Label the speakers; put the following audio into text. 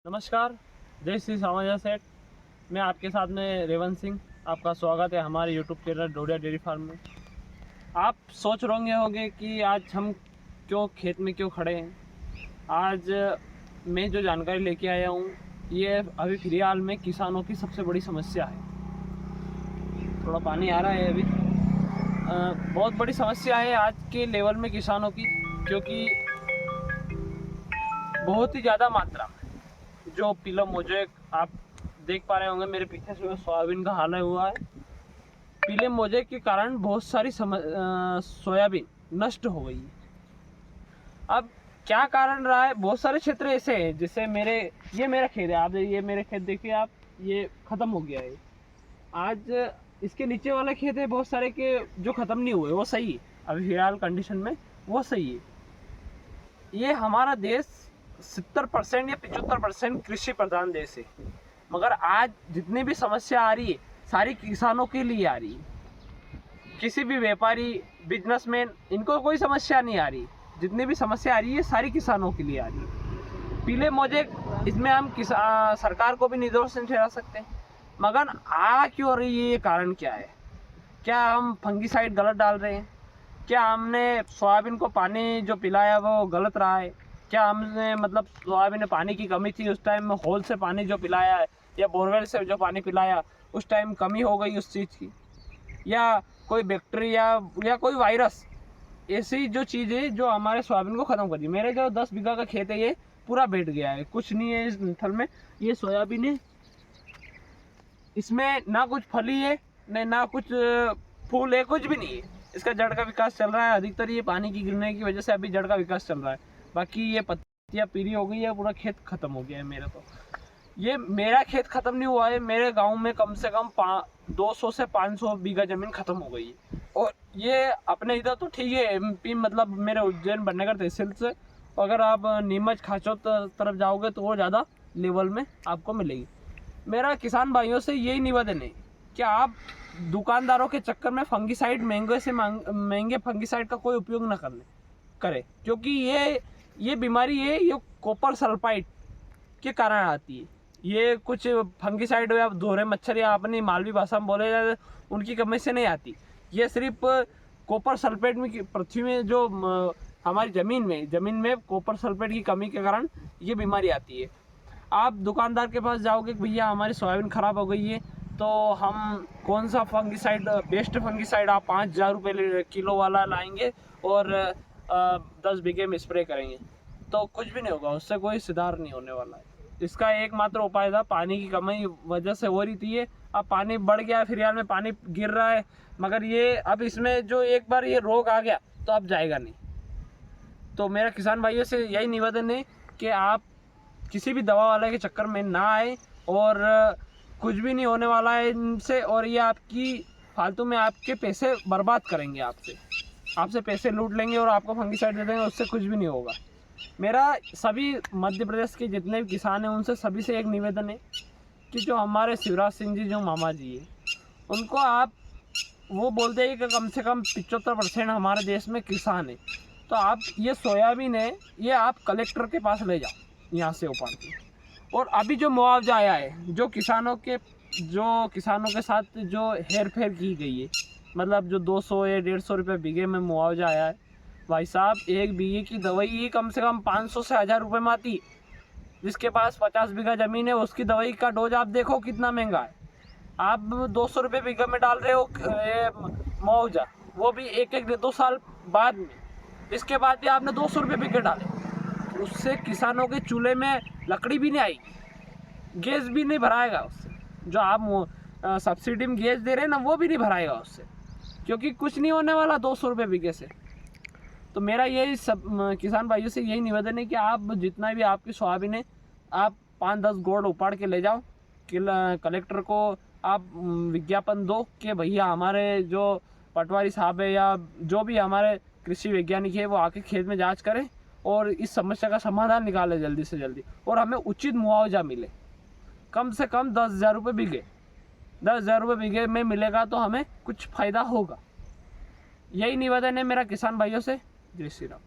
Speaker 1: नमस्कार, जय श्री सामाजा सेठ। मैं आपके साथ में रेवंत सिंह। आपका स्वागत है हमारे YouTube channel Dodiya dairy farm में। आप सोच रहे होंगे कि आज हम क्यों खेत में क्यों खड़े हैं। आज मैं जो जानकारी लेके आया हूँ ये अभी फिलहाल में किसानों की सबसे बड़ी समस्या है। थोड़ा पानी आ रहा है अभी। बहुत बड़ी समस्या है आज के लेवल में किसानों की, क्योंकि बहुत ही ज़्यादा मात्रा जो पीला मोजेक आप देख पा रहे होंगे मेरे पीछे से सोयाबीन का हाल हुआ है। पीले मोजेक के कारण बहुत सारी सोयाबीन नष्ट हो गई है। अब क्या कारण रहा है, बहुत सारे क्षेत्र ऐसे हैं जैसे ये मेरा खेत है। आप ये मेरे खेत देखिए आप, ये ख़त्म हो गया है। आज इसके नीचे वाला खेत है बहुत सारे के जो ख़त्म नहीं हुए, वो सही है अभी फिलहाल कंडीशन में, वो सही है। ये हमारा देश 70% या 75% कृषि प्रधान देश है, मगर आज जितनी भी समस्या आ रही है सारी किसानों के लिए आ रही है। किसी भी व्यापारी, बिजनेसमैन, इनको कोई समस्या नहीं आ रही। जितनी भी समस्या आ रही है सारी किसानों के लिए आ रही है। पीले मोजेक, इसमें हम सरकार को भी निर्दोष नहीं ठहरा सकते, मगर आ क्यों रही है, ये कारण क्या है? क्या हम फंगीसाइड गलत डाल रहे हैं? क्या हमने सोयाबीन को पानी जो पिलाया वो गलत रहा है? क्या हमने मतलब सोयाबीन में पानी की कमी थी उस टाइम में होल से पानी जो पिलाया है, या बोरवेल से जो पानी पिलाया उस टाइम कमी हो गई उस चीज़ की, या कोई बैक्टीरिया या कोई वायरस, ऐसी जो चीज़ है जो हमारे सोयाबीन को ख़त्म कर दी। मेरे जो 10 बीघा का खेत है ये पूरा बैठ गया है, कुछ नहीं है इस थल में। ये सोयाबीन है, इसमें ना कुछ फली है ना कुछ फूल है, कुछ भी नहीं है। इसका जड़ का विकास चल रहा है, अधिकतर ये पानी की गिरने की वजह से अभी जड़ का विकास चल रहा है। बाकी ये पत्तियाँ पीली हो गई है, पूरा खेत खत्म हो गया है मेरा। तो ये मेरा खेत खत्म नहीं हुआ है, मेरे गांव में कम से कम 200 से 500 बीघा जमीन खत्म हो गई है। और ये अपने इधर तो ठीक है, एमपी मतलब मेरे उज्जैन बननेगर तहसील से, अगर आप नीमच खाचो तरफ जाओगे तो वो ज़्यादा लेवल में आपको मिलेगी। मेरा किसान भाइयों से यही निवेदन है कि आप दुकानदारों के चक्कर में फंगीसाइड महंगे फंगीसाइड का कोई उपयोग न करें, क्योंकि ये बीमारी है, ये कॉपर सल्फाइड के कारण आती है। ये कुछ फंगीसाइड या धोरे मच्छर या अपनी मालवी भाषा में बोले जाए उनकी कमी से नहीं आती। ये सिर्फ कॉपर सल्फेट में पृथ्वी में जो हमारी ज़मीन में कॉपर सल्फेट की कमी के कारण ये बीमारी आती है। आप दुकानदार के पास जाओगे कि भैया हमारी सोयाबीन ख़राब हो गई है, तो हम कौन सा फंगीसाइड, बेस्ट फंगीसाइड आप 5,000 रुपये किलो वाला लाएंगे और 10 बीघे में स्प्रे करेंगे, तो कुछ भी नहीं होगा, उससे कोई सुधार नहीं होने वाला है। इसका एकमात्र उपाय था, पानी की कमी वजह से हो रही थी ये। अब पानी बढ़ गया, फिलहाल में पानी गिर रहा है, मगर ये अब इसमें जो एक बार ये रोग आ गया तो अब जाएगा नहीं। तो मेरा किसान भाइयों से यही निवेदन है कि आप किसी भी दवा वाले के चक्कर में ना आए, और कुछ भी नहीं होने वाला है इनसे, और ये आपकी फालतू में आपके पैसे बर्बाद करेंगे। आपसे पैसे लूट लेंगे और आपको फंगीसाइड दे देंगे, उससे कुछ भी नहीं होगा। मेरा सभी मध्य प्रदेश के जितने भी किसान हैं उनसे सभी से एक निवेदन है कि जो हमारे शिवराज सिंह जी जो मामा जी है, उनको आप, वो बोलते हैं कि कम से कम 75% हमारे देश में किसान है, तो आप ये सोयाबीन है ये आप कलेक्टर के पास ले जाओ यहाँ से उपाड़ के। और अभी जो मुआवजा आया है, जो किसानों के साथ जो हेर फेर की गई है, मतलब जो 200 या 150 रुपये बीघे में मुआवजा आया है, भाई साहब एक बीघे की दवाई ही कम से कम 500 से 1,000 रुपये में आती। जिसके पास 50 बीघा ज़मीन है उसकी दवाई का डोज आप देखो कितना महंगा है। आप 200 रुपये बीघा में डाल रहे हो मुआवजा, वो भी 1-2 साल बाद में। इसके बाद भी आपने 200 रुपये बीघे डाले, उससे किसानों के चूल्हे में लकड़ी भी नहीं आएगी, गैस भी नहीं भराएगा उससे। जो आप सब्सिडी में गैस दे रहे हैं ना, वो भी नहीं भराएगा उससे, क्योंकि कुछ नहीं होने वाला 200 रुपये बीघे से। तो मेरा यही सब किसान भाइयों से यही निवेदन है कि आप जितना भी आपकी सोयाबीन है, आप 5-10 गोड़ उपाड़ के ले जाओ, कलेक्टर को आप विज्ञापन दो कि भैया हमारे जो पटवारी साहब है या जो भी हमारे कृषि वैज्ञानिक है वो आके खेत में जांच करें और इस समस्या का समाधान निकाले जल्दी से जल्दी, और हमें उचित मुआवजा मिले। कम से कम 10,000 रुपये बीघे, 10,000 रुपये बीघे में मिलेगा तो हमें कुछ फ़ायदा होगा। यही निवेदन है मेरा किसान भाइयों से। जय श्री राम।